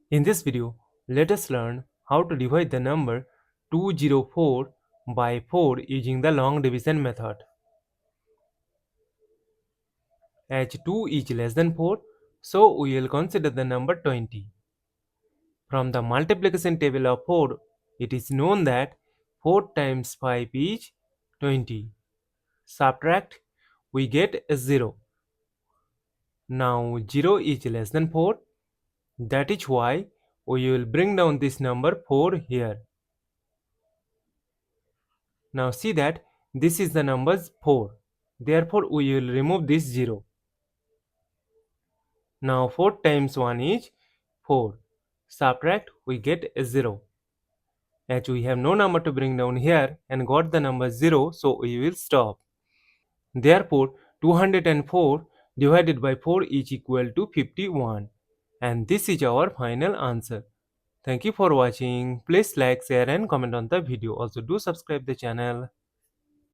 In this video, let us learn how to divide the number 204 by 4 using the long division method. As 2 is less than 4, so we will consider the number 20. From the multiplication table of 4, it is known that 4 times 5 is 20. Subtract, we get a 0. Now 0 is less than 4. That is why we will bring down this number 4 here. Now see that this is the number 4. Therefore we will remove this 0. Now 4 times 1 is 4. Subtract, we get a 0. As we have no number to bring down here and got the number 0, so we will stop. Therefore 204 divided by 4 is equal to 51. And this is our final answer. Thank you for watching. Please like, share and comment on the video. Also do subscribe the channel.